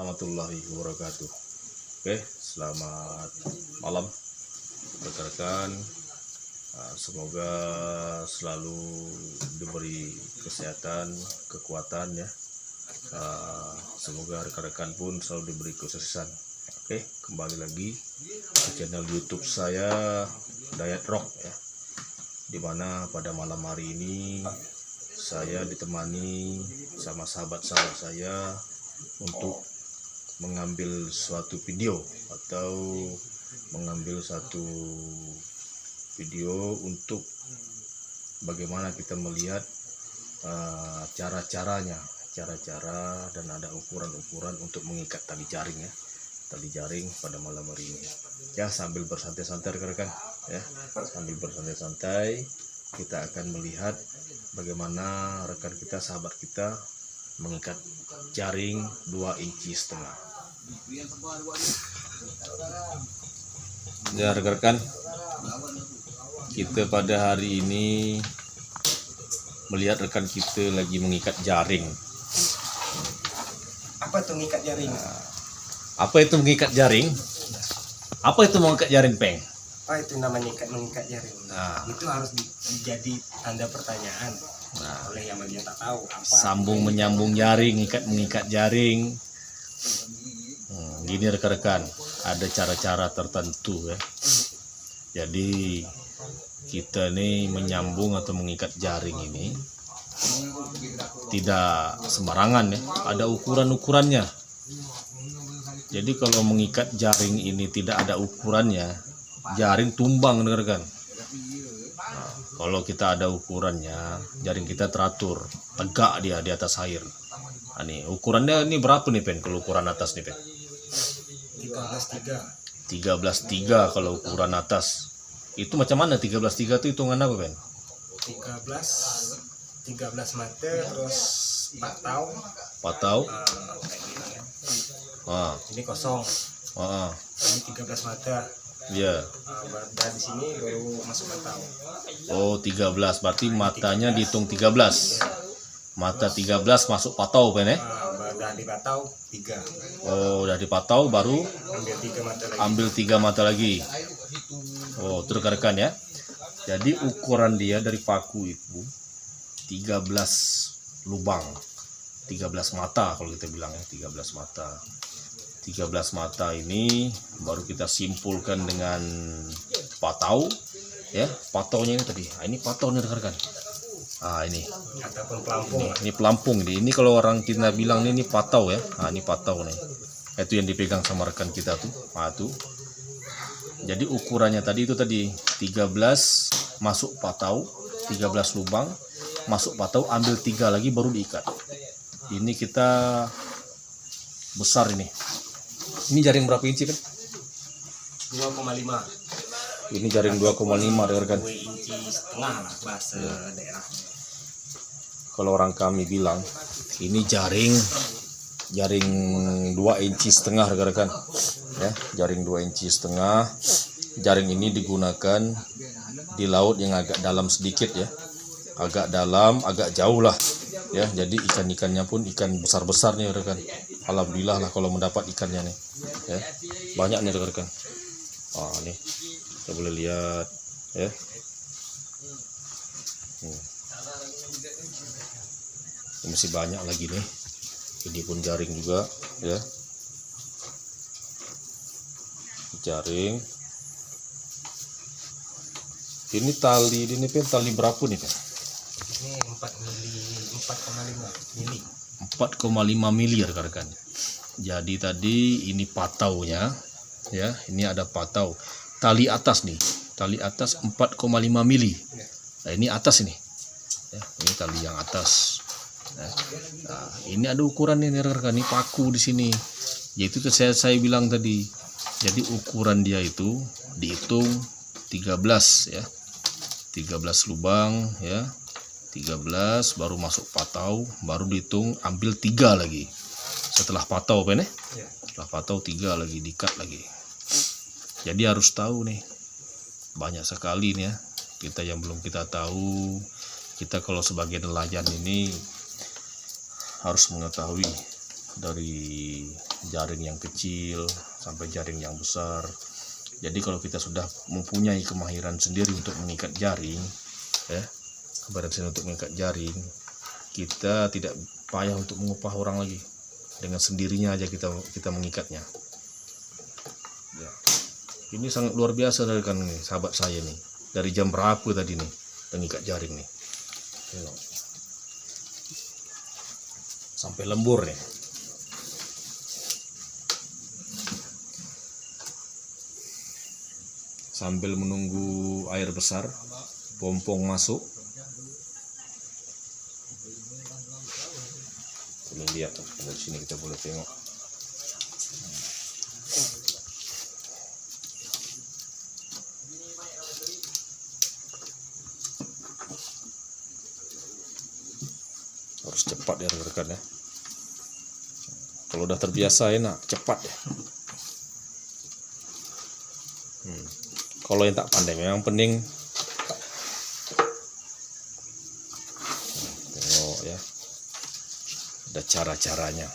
warahmatullahi wabarakatuh. Oke, selamat malam rekan-rekan. Semoga selalu diberi kesehatan, kekuatan ya. Semoga rekan-rekan pun selalu diberi kesuksesan. Oke, kembali lagi di channel YouTube saya Dayat Rock ya. Dimana pada malam hari ini saya ditemani sama sahabat-sahabat saya untuk mengambil suatu video atau mengambil satu video untuk bagaimana kita melihat cara dan ada ukuran-ukuran untuk mengikat tali jaring pada malam hari ini ya. Sambil bersantai-santai rekan-rekan ya, sambil bersantai-santai kita akan melihat bagaimana rekan kita, sahabat kita mengikat jaring 2,5 inci. Ya rekan-rekan, kita pada hari ini melihat rekan kita lagi mengikat jaring. Apa itu mengikat jaring? Apa itu mengikat jaring? Apa itu mengikat jaring, Peng? Oh, itu namanya mengikat jaring. Itu harus jadi tanda pertanyaan oleh yang bagian tak tahu. Apa sambung menyambung jaring, mengikat jaring. Gini rekan-rekan, ada cara-cara tertentu ya. Jadi kita nih menyambung atau mengikat jaring ini tidak sembarangan ya, ada ukuran-ukurannya. Jadi kalau mengikat jaring ini tidak ada ukurannya, jaring tumbang rekan-rekan. Kalau kita ada ukurannya, jaring kita teratur, tegak dia di atas air. Nih ukurannya ini berapa nih, Pen? Kalau ukuran atas nih, Pen? 13,3 kalau ukuran atas. Itu macam mana 13,3 itu hitungan apa, Pen? 13 meter terus patau. Ini kosong. Ini 13 meter. Iya. Dari sini baru masuk patau. Oh, 13 berarti matanya dihitung 13. Mata 13 masuk patau, Pen ya? Udah di patau 3. Oh, udah di patau baru ambil 3 mata lagi. Oh, terus rekan ya. Jadi ukuran dia dari paku itu 13 lubang. 13 mata kalau kita bilang ya, 13 mata. 13 mata ini baru kita simpulkan dengan patau ya. Pataunya ini tadi. Ini patau nih rekan-rekan. Ini Ataupun pelampung. Ini pelampung ini kalau orang Cina bilang ini patau ya. Ini patau nih. Itu yang dipegang sama rekan kita tuh. Tuh. Jadi ukurannya tadi itu tadi 13 masuk patau, 13 lubang masuk patau, ambil 3 lagi baru diikat. Ini kita besar ini. Ini jaring berapa inci, Kan? 2,5. Ini jaring 2,5 rekan. 2,5 inci lah bahasa daerah. Kalau orang kami bilang ini jaring 2,5 inci rekan-rekan. Ya, jaring 2,5 inci. Jaring ini digunakan di laut yang agak dalam sedikit ya. Agak dalam, agak jauh lah. Ya, jadi ikan-ikannya pun ikan besar-besar nih rekan. Alhamdulillah lah kalau mendapat ikannya nih. Ya. Banyak nih rekan-rekan. Nih. Kita boleh lihat ya. Masih banyak lagi nih. Ini pun jaring juga ya. Jaring. Ini tali tali berapa nih, Pak? Ini 4,5 mili rekan-rekan. Jadi tadi ini pataunya ya, ini ada patau. Tali atas nih. Tali atas 4,5 mili. Nah, ini atas ini. Ya, ini tali yang atas. Nah, ini ada ukuran ini rekan-rekan, ini paku di sini. Yaitu saya bilang tadi. Jadi ukuran dia itu dihitung 13 ya. 13 lubang ya. 13 baru masuk patau, baru dihitung ambil 3 lagi. Setelah patau Pen ya? Setelah patau 3 lagi, diikat lagi. Jadi harus tahu nih. Banyak sekali nih ya. Kita yang belum kita tahu. Kita kalau sebagai nelayan ini harus mengetahui dari jaring yang kecil sampai jaring yang besar. Jadi kalau kita sudah mempunyai kemahiran sendiri untuk mengikat jaring, ya, keberhasilan untuk mengikat jaring, kita tidak payah untuk mengupah orang lagi. Dengan sendirinya aja kita mengikatnya. Ya. Ini sangat luar biasa dari kan nih, sahabat saya nih. Dari jam berapa tadi nih mengikat jaring nih. Tengok. Sampai lembur nih. Sambil menunggu air besar, pompong masuk. Ini lihat dari sini kita boleh tengok. Harus cepat ya rekan ya. Kalau udah terbiasa enak, cepat ya. Kalau yang tak pandai memang pening. Tengok ya. Ada cara-caranya.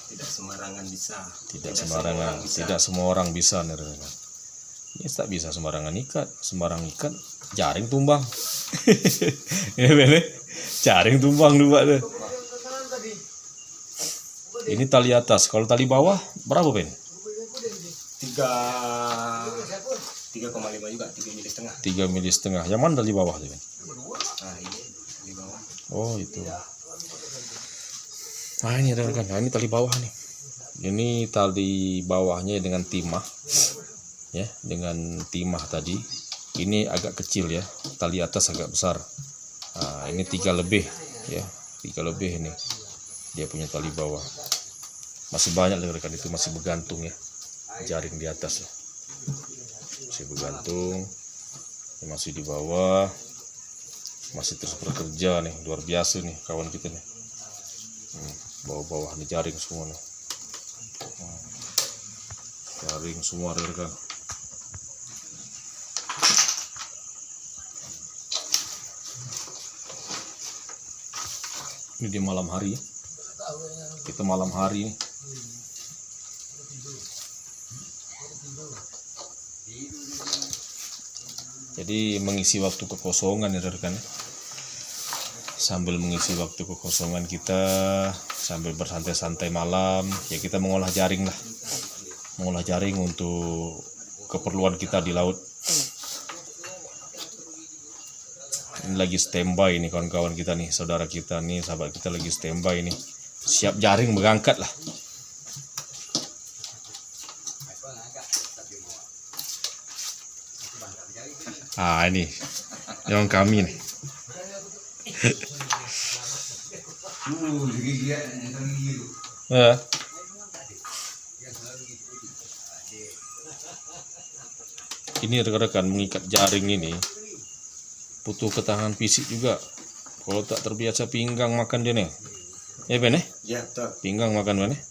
Tidak sembarangan bisa. Tidak sembarangan. Tidak semua orang bisa nih rekan. Ini tak bisa sembarangan ikat, sembarang ikat jaring tumbang. Ya bener. Jaring tumbang dua deh. Ini tali atas. Kalau tali bawah berapa Ben? 3,5 juga, 3,5 mili. 3,5 mili. Yang mana tali bawah tuh Ben? Nah ini tali bawah. Oh itu. Nah ini rekan, nah, ini tali bawah nih. Ini tali bawahnya dengan timah, ya, dengan timah tadi. Ini agak kecil ya, tali atas agak besar. Nah, ini 3 lebih, ya, 3 lebih ini. Dia punya tali bawah. Masih banyak rekan, itu masih bergantung ya, jaring di atas ya. Masih bergantung, ini masih di bawah, masih terus bekerja nih, luar biasa nih kawan kita nih. Bawah-bawah nih jaring semua nih. Jaring semua rekan. Ini di malam hari ya. Kita malam hari nih. Jadi mengisi waktu kekosongan ya rekan. Sambil mengisi waktu kekosongan kita, sambil bersantai-santai malam, ya kita mengolah jaring lah. Mengolah jaring untuk keperluan kita di laut. Ini lagi standby nih kawan-kawan kita nih, saudara kita nih, sahabat kita lagi standby nih. Siap jaring berangkat lah. Ah ini yang kami nih. Ya. Ini rekan-rekan, mengikat jaring ini butuh ketahanan fisik juga. Kalau tak terbiasa pinggang makan dia nih. Ya Ben eh? Ya betul. Pinggang makan Ben eh?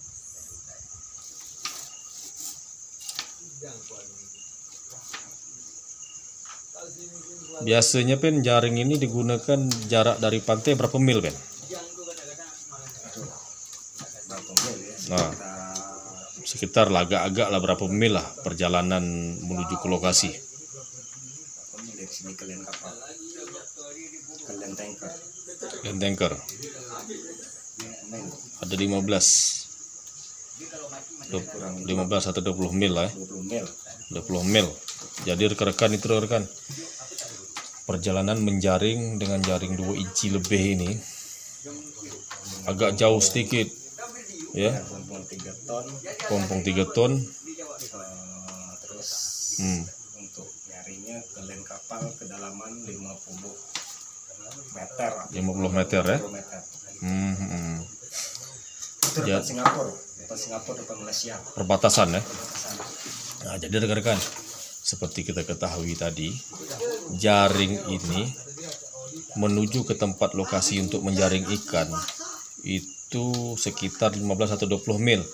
Biasanya Ben jaring ini digunakan jarak dari pantai berapa mil Ben? Nah, sekitar agak-agak lah berapa mil lah perjalanan menuju ke lokasi. Dari sini ke land kapal, ke land tanker. Land tanker ada 15 atau 20 mil lah ya. 20 mil. Jadi rekan-rekan itu rekan, perjalanan menjaring dengan jaring 2 inci lebih ini agak jauh sedikit ya. Pompong 3 ton. Terus untuk nyarinya ke land kapal kedalaman 50 meter. 50 meter ya. Itu depan Singapura, depan Malaysia. Perbatasan ya. Nah, jadi rekan-rekan, seperti kita ketahui tadi, jaring ini menuju ke tempat lokasi untuk menjaring ikan itu sekitar 15 atau 20 mil.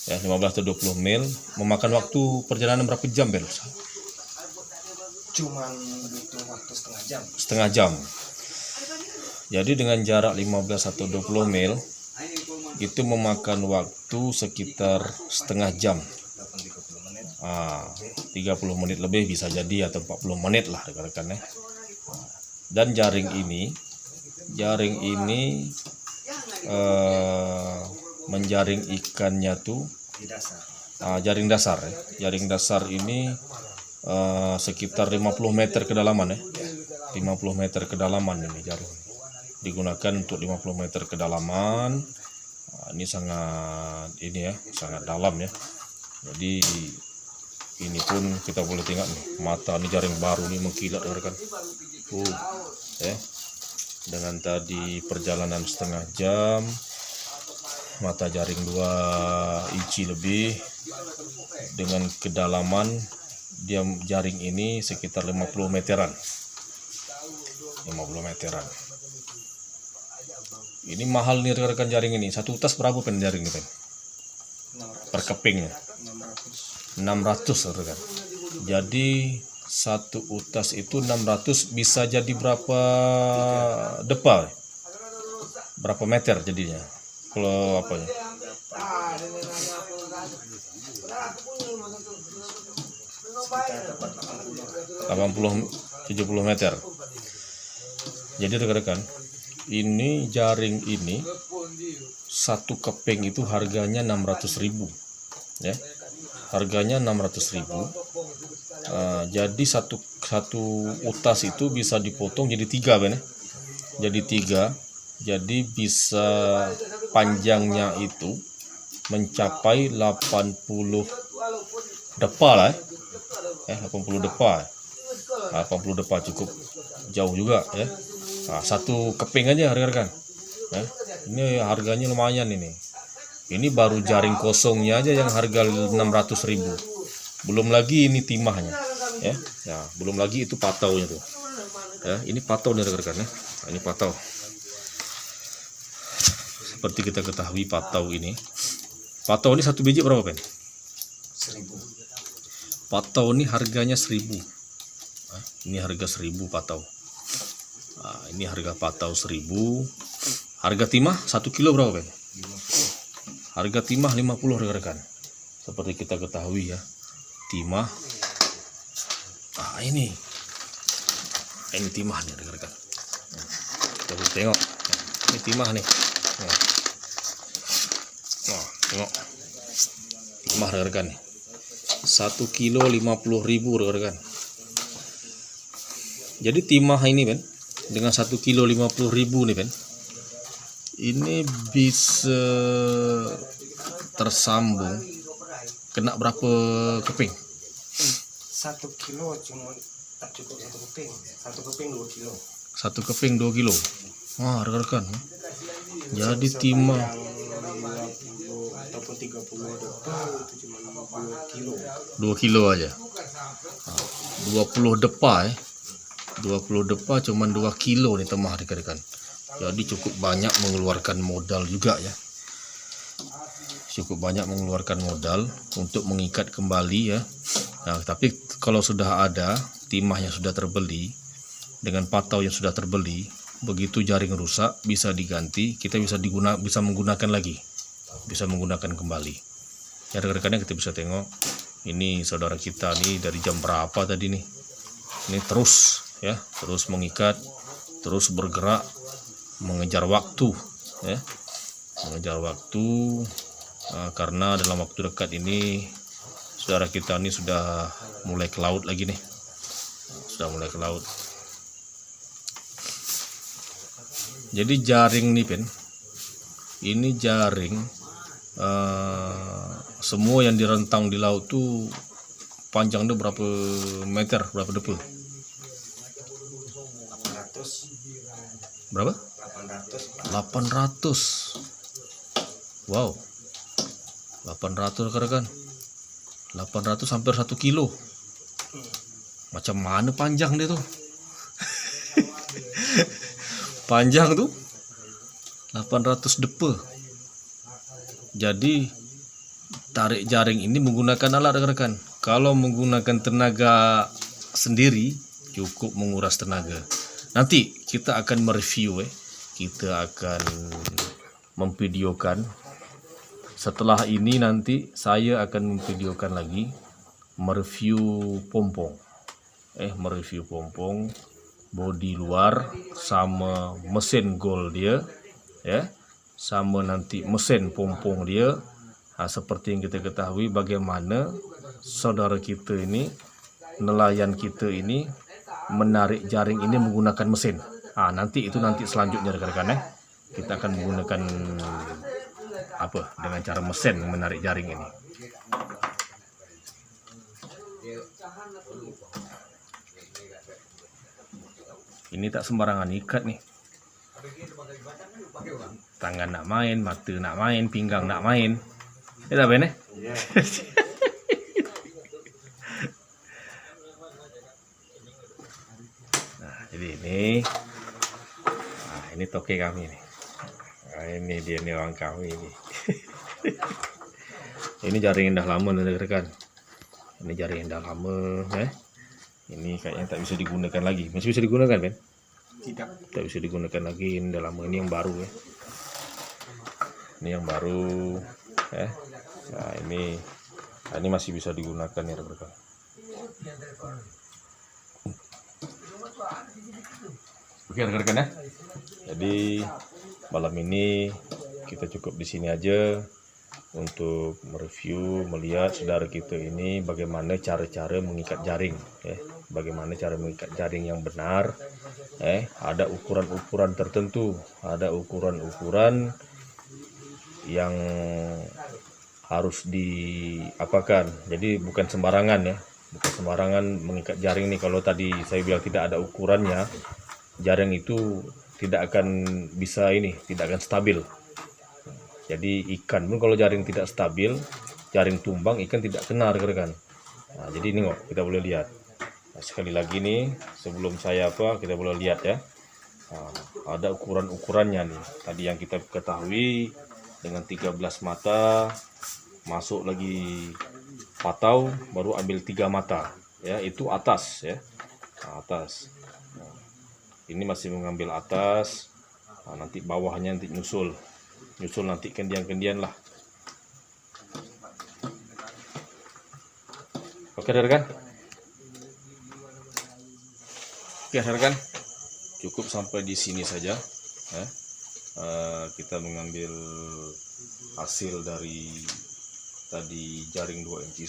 Ya, 15 atau 20 mil, memakan waktu perjalanan berapa jam, Bel? Cuman butuh waktu setengah jam. Setengah jam. Jadi dengan jarak 15 atau 20 mil, itu memakan waktu sekitar setengah jam. 30 menit lebih bisa jadi, atau 40 menit lah rekan-rekan ya. Dan jaring ini menjaring ikannya tuh Di dasar. jaring dasar ya. Jaring dasar ini sekitar 50 meter kedalaman ya. 50 meter kedalaman ini jaring. Digunakan untuk 50 meter kedalaman. Ini sangat sangat dalam ya. Jadi ini pun kita boleh tengok nih, mata ini jaring baru nih mengkilat rekan. Ya. Dengan tadi perjalanan setengah jam, mata jaring 2 inci lebih, dengan kedalaman jaring ini sekitar 50 meteran. 50 meteran. Ini mahal nih rekan-rekan jaring ini. Satu tas berapa pen jaring ini pen? Per kepingnya 600 rekan. Jadi satu utas itu 600, bisa jadi berapa depa? Berapa meter jadinya? Kalau apanya? 80-70 meter. Jadi rekan-rekan, ini jaring ini satu keping itu harganya 600.000 ya. Harganya 600.000. Jadi satu utas itu bisa dipotong jadi 3 ben ya. Jadi 3. Jadi bisa panjangnya itu mencapai 80 depa lah ya. 80 depa. 80 depa cukup jauh juga ya. Satu keping aja rekan-rekan. Ini harganya lumayan ini. Ini baru jaring kosongnya aja yang harga 600.000. Belum lagi ini timahnya ya. Belum lagi itu pataunya tuh. Ya, ini patau nih rekan-rekan ya. Ini patau. Seperti kita ketahui patau ini satu biji berapa pen? 1.000. Patau ini harganya 1.000. Ini harga 1.000 patau. Ini harga patau 1.000. Harga timah 1 kilo berapa pen? Harga timah 50 rekan-rekan. Seperti kita ketahui ya, timah. Ini timah nih rekan-rekan. Kita boleh tengok. Ini timah nih. Tengok. Timah rekan-rekan nih. 1 kilo 50.000 rekan-rekan. Jadi timah ini Ben, dengan 1 kilo 50.000 nih Ben, ini bisa tersambung kena berapa keping? 1 kilo cuma tak cukup 1 keping. 1 keping 2 kilo. 1 keping 2 kilo. Rekan-rekan. Jadi timah 20 ataupun 30 depa itu cuma 2 kilo. 2 kilo aja. 20 depa 20 depa cuma 2 kilo nih temah rekan-rekan. Jadi cukup banyak mengeluarkan modal juga ya. Cukup banyak mengeluarkan modal untuk mengikat kembali ya. Tapi kalau sudah ada timah yang sudah terbeli dengan patau yang sudah terbeli, begitu jaring rusak bisa diganti, kita bisa menggunakan lagi, bisa menggunakan kembali. Ya rekan-rekannya kita bisa tengok. Ini saudara kita nih dari jam berapa tadi nih? Ini terus ya, terus mengikat, terus bergerak, mengejar waktu ya, mengejar waktu. Karena dalam waktu dekat ini saudara kita ini sudah mulai ke laut lagi nih, sudah mulai ke laut. Jadi jaring nih Pen, ini jaring semua yang direntang di laut tuh panjangnya berapa meter, berapa depa? 800. Berapa? 800. Wow. 800 rekan-rekan. 800 hampir 1 kilo. Macam mana panjang dia tuh? Panjang tuh 800 depa. Jadi tarik jaring ini menggunakan alat rekan-rekan. Kalau menggunakan tenaga sendiri cukup menguras tenaga. Nanti kita akan mereview kita akan memvideokan setelah ini nanti saya akan memvideokan lagi mereview pompong. Mereview pompong, bodi luar sama mesin gol dia, ya, sama nanti mesin pompong dia. Seperti yang kita ketahui bagaimana saudara kita ini, nelayan kita ini menarik jaring ini menggunakan mesin. Nanti selanjutnya rekan-rekan, kita akan menggunakan dengan cara mesin menarik jaring ini. Ini tak sembarangan ikat nih. Tangan nak main, mata nak main, pinggang nak main. Ya tak Ben? Iya. Jadi ini toke kami nih. Ini dia nih orang kami ini. Ini jaring yang dah lama rekan. Ini jaring yang dah lama, Ini kayaknya tak bisa digunakan lagi. Masih bisa digunakan, Ben? Tidak. Tak bisa digunakan lagi. Ini dah lama. Ini yang baru, ya. Ini yang baru, Nah, ini masih bisa digunakan ya, rekan. Oke, rekan-rekan, Jadi malam ini kita cukup di sini aja untuk mereview, melihat saudara kita ini bagaimana cara-cara mengikat jaring, bagaimana cara mengikat jaring yang benar. Ada ukuran-ukuran tertentu, ada ukuran-ukuran yang harus diapakan. Jadi bukan sembarangan, bukan sembarangan mengikat jaring nih. Kalau tadi saya bilang tidak ada ukurannya, jaring itu tidak akan bisa tidak akan stabil. Jadi ikan pun kalau jaring tidak stabil, jaring tumbang, ikan tidak kena, rekan-rekan. Jadi ini kita boleh lihat. Sekali lagi nih, sebelum saya kita boleh lihat ya. Ada ukuran-ukurannya nih. Tadi yang kita ketahui dengan 13 mata, masuk lagi patau, baru ambil 3 mata. Ya, itu atas ya. Atas. Ini masih mengambil atas. Nanti bawahnya nanti nyusul nanti kendian-kendian lah. Oke rekan. Cukup sampai di sini saja. Kita mengambil hasil dari tadi jaring 2,5 inci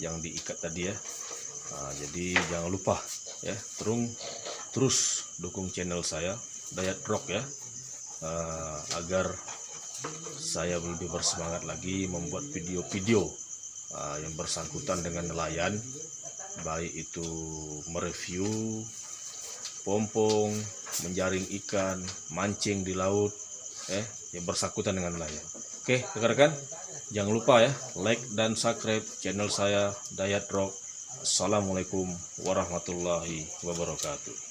yang diikat tadi ya. Jadi jangan lupa ya, terus dukung channel saya Dayat Rock ya, agar saya lebih bersemangat lagi membuat video-video yang bersangkutan dengan nelayan, baik itu mereview pompong, menjaring ikan, mancing di laut, yang bersangkutan dengan nelayan. Oke, rekan-rekan, jangan lupa ya, like dan subscribe channel saya Dayat Rock. Assalamualaikum warahmatullahi wabarakatuh.